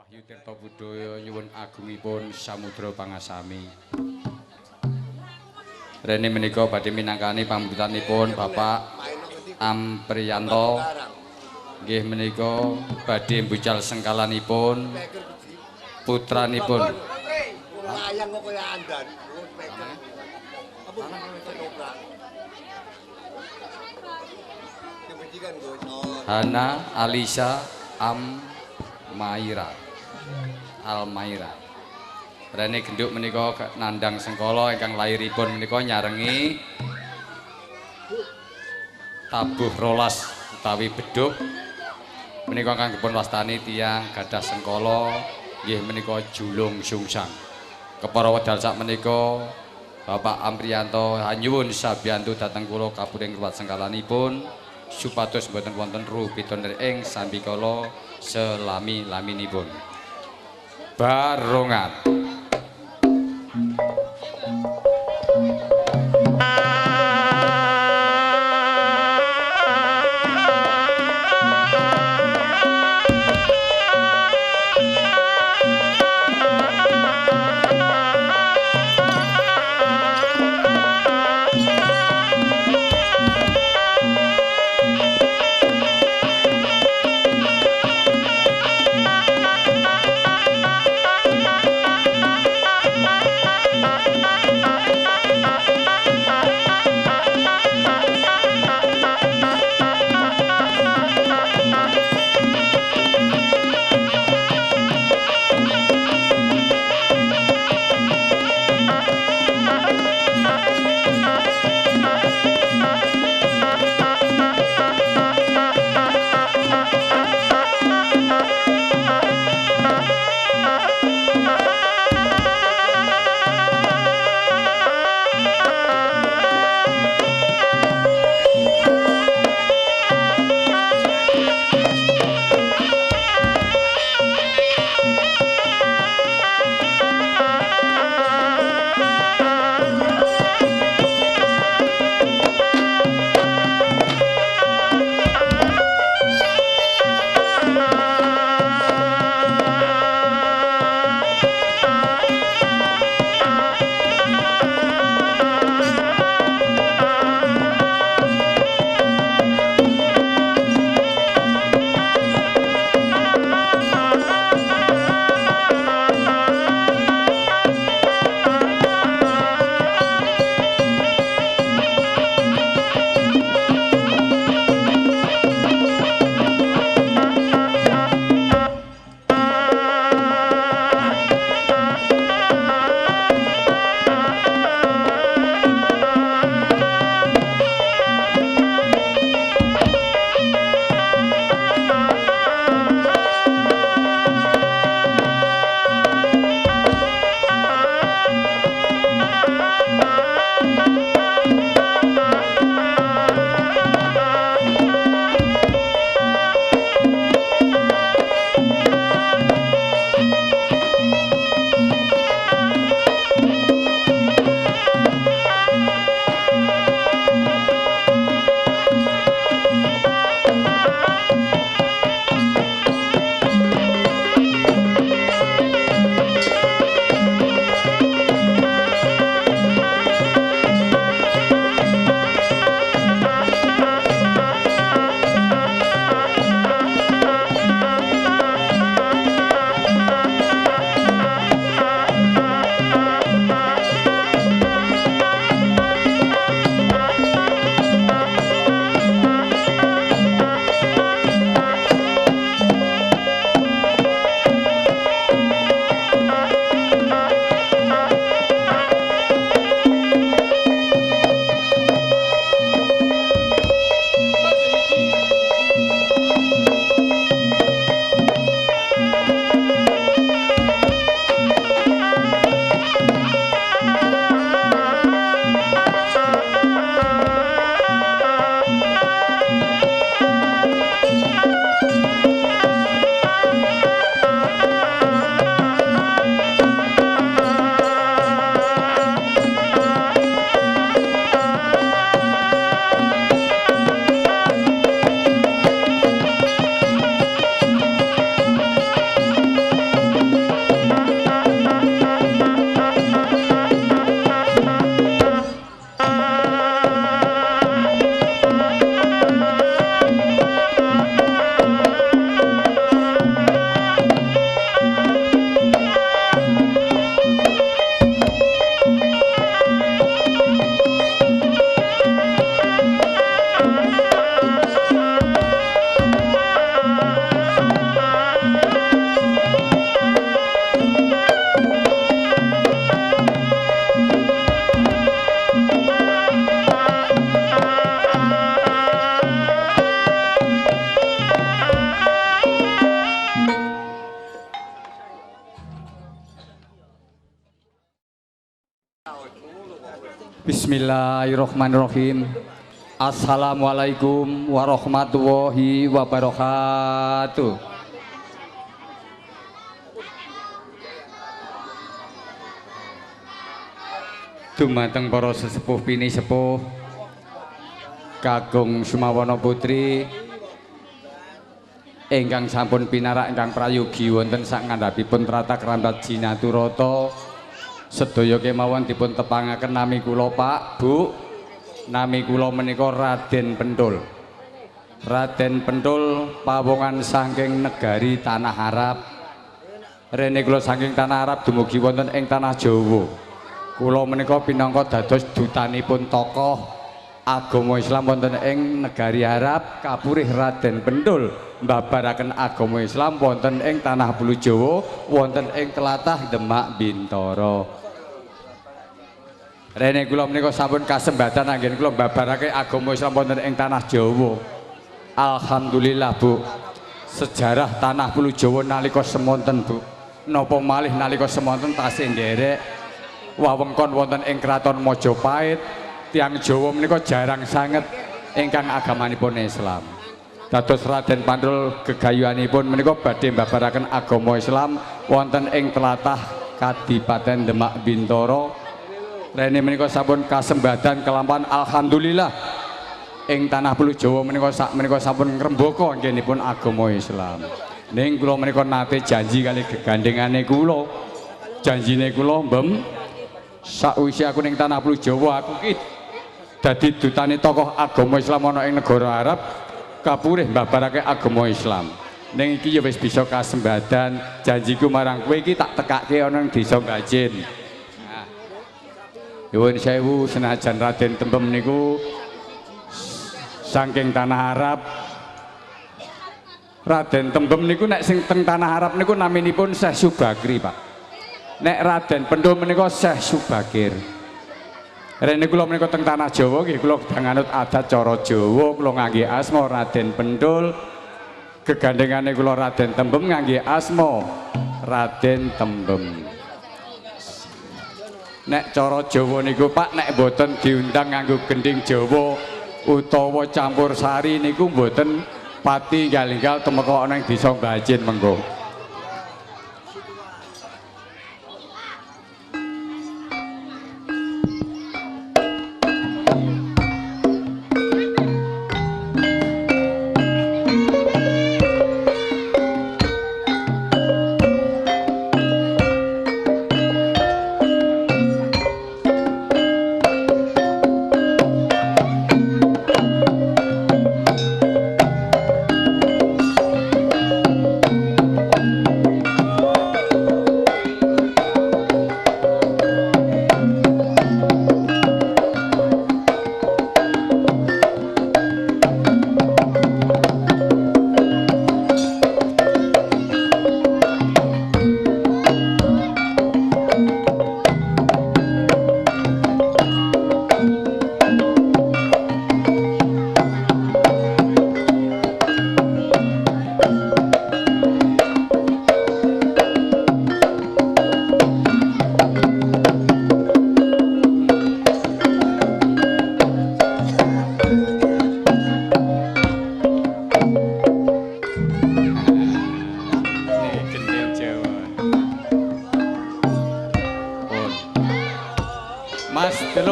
Wahyu Tirta Budaya nyuwun agungipun Samudra Pangasami. Rene menika badhe minangkani pambutanipun Bapak Ampriyanto. Nggih menika badhe mbucal sengkalanipun putranipun. Layang kok kaya andan. Apa Hana Alisa Almaira. Rene genduk menika nandang sengkala ingkang lairipun menika nyarengi tabuh rolas utawi beduk menika kang dipun wastani tiyang gadah sengkala nggih menika julung sungsang. Kepara wedal sak menika Bapak Ampriyanto nyuwun sabiyantu dhateng kula kapuring ruwat sengkalanipun supados boten wonten ruh pitutur ing sambikala selami-laminipun. Barongan. Bismillahirrahmanirrahim. Assalamualaikum warahmatullahi wabarakatuh. Dumateng para sesepuh pini sepuh Kakung Sumawana Putri ingkang sampun pinarak ingkang prayogi wonten sak ngandhapipun tlatah Krambat Jinaturata sedaya kemawon dipun tepangaken nami kula Pak Bu. Nami kula menika Raden Pentul. Raden Pentul pawongan saking negari Tanah Arab. Rene kula saking Tanah Arab dumugi wonten ing Tanah Jawa. Kula menika pinangka dados dutanipun tokoh agama Islam wonten ing negari Arab. Kapurih Raden Pentul mbabaraken agama Islam wonten ing Tanah Bulu Jawa, wonten ing tlatah Demak Bintara. Rene kula menika sampun kasembatan anggen kula mbabarake agama Islam wonten ing Tanah Jawa. Alhamdulillah, Bu. Sejarah Tanah Bulu Jawa nalika semonten, Bu. Napa malih nalika semonten tasih nderek wewengkon wonten ing Kraton Majapahit, tiyang Jawa menika jarang sanget ingkang agamanipun Islam. Dados Raden Pentul gegayuhanipun menika badhe mbabaraken agama Islam wonten ing tlatah Kadipaten Demak Bintara. Rene menika sampun kasembadan kelampahan alhamdulillah ing Tanah Bulu Jawa menika sampun ngrembaka anggenipun agama Islam. Ning kula menika nate janji kali gegandengane kula. Janjine kula mbem sakwise aku ning Tanah Bulu Jawa aku ki dadi dutane tokoh agama Islam ana ing negara Arab, kapurih mbabarake agama Islam. Ning iki ya wis bisa kasembadan, janjiku marang kowe iki tak tekake ana ing Desa Bajin. Nah. Nyuwun sewu senajan Raden Tembem niku saking Tanah Arab. Raden Tembem niku nek sing teng Tanah Arab niku naminipun Syekh Subakri, Pak. Nek Raden Pentul menika Syekh Subakir. Rene kula menika teng Tanah Jawa nggih kula nganut adat cara Jawa, kula ngangge asma Raden Pentul. Gegandengane kula Raden Tembem ngangge asma Raden Tembem. Nek cara Jawa niku Pak nek mboten diundang nganggo gending Jawa utawa campur sari niku mboten pati enggal-enggal temeka ana ing Desa Bajin mengko.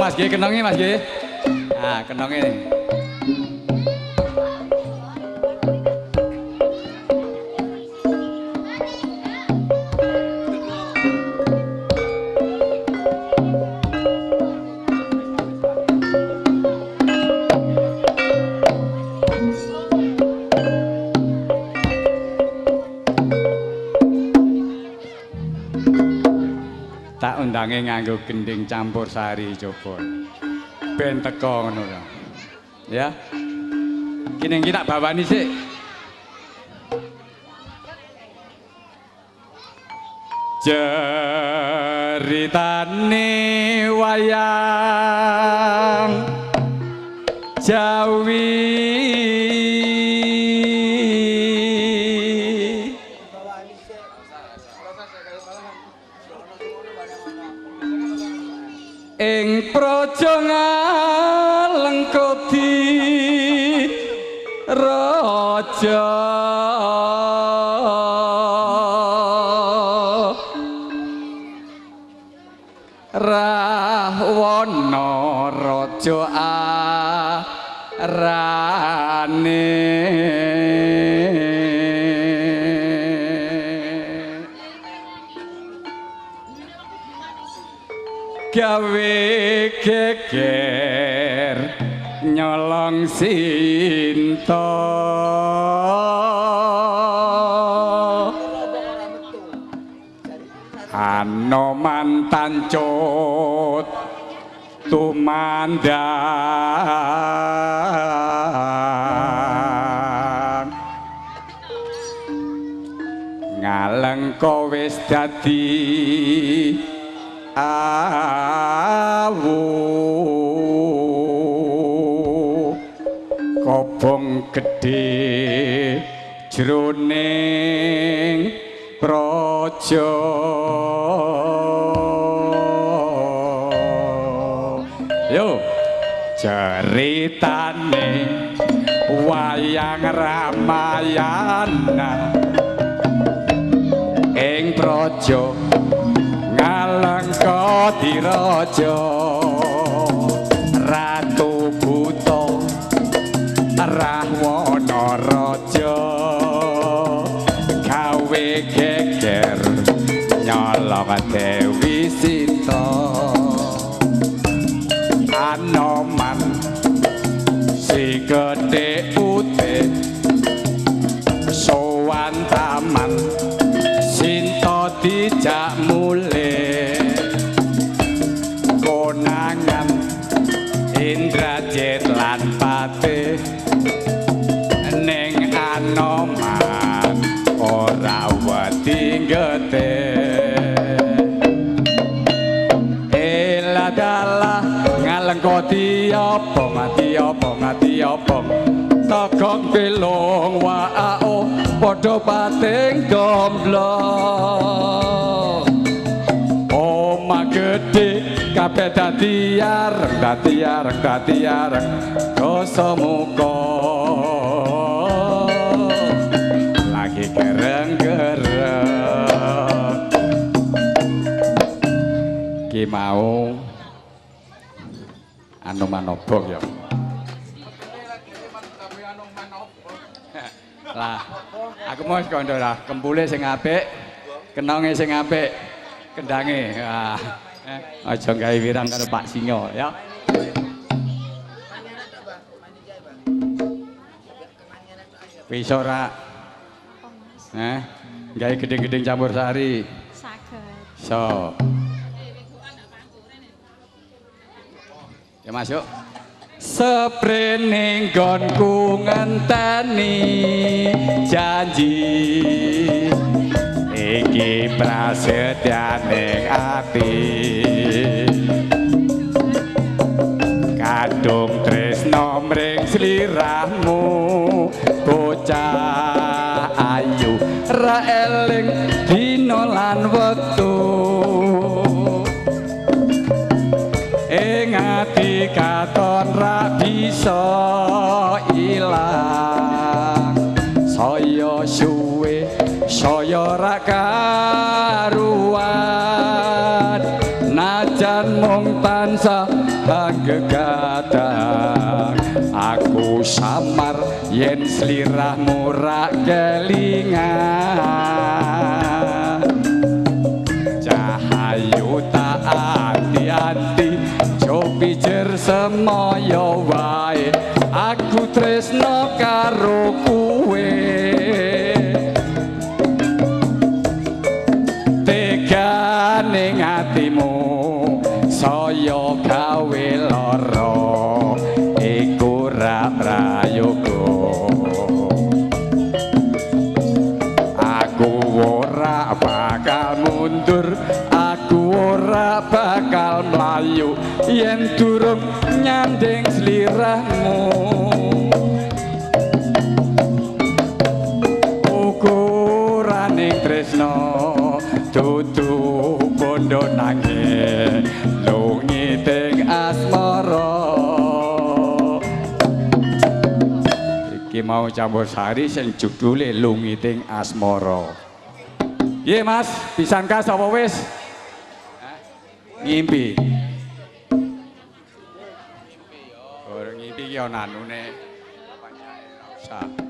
Mas G, kenonge Mas G. Nah, kenonge nih. Tak undange nganggo gending campur sari coba. Ben teko ngono lho. Ya. Kene iki tak bawani sik. Ceritane wayang Jawi ing praja ngalengkoti raja Rahwana raja arane gawe geger nyolong sinta Anoman tancut tumandang ngalengka wis dadi awu kobong gedhe jroning praja yo ceritane wayang Ramayana ing praja ngalengkoti raja ratu buta Rahwana raja gawe geger nyolong Dewi Sita Anoman si gedhe putih sowan taman Sinta dijak mulih konangan Indrajit lan Patih ning Anoman ora wedi getih eladalah ngalengkoti apa ngati apa togok belong waao padha pating gomblong omah gedhe kabeh dadi areng dosa muka lagi gereng-gereng ki mau Anoman obong ya lah aku mau sekondo lah kempule sing apik kenonge sing apik kendange aja gawe wirang karo Pak Singa ya bisa ora gawe gedhe-gedhe campur sari saged so ya masuk seprene nggonku ngenteni janji iki prasetyaning ati kadung tresno mring sliramu bocah ayu ra eling dina lan wektu ing ati katon ra bisa ilang saya suwe saya ra karuan najan mung tansah gegadang aku samar yen sliramu ra kelingan cahayu tak anti-anti pijer semaya wae aku tresno karo kuwe tegane atimu saya gawe lara iku ra prayoga aku ora bakal mundur aku ora bakal mlayu yen durung nyanding sliramu ukuraning tresno dudu bondo nanging lungiting asmara. Iki mau campursari sing judule lungiting asmara. Piye Mas, pisan kas apa wis? Ngimpi. Ngimpi yo. Ora ngimpi ki ana anune. Apa nyae ora usah.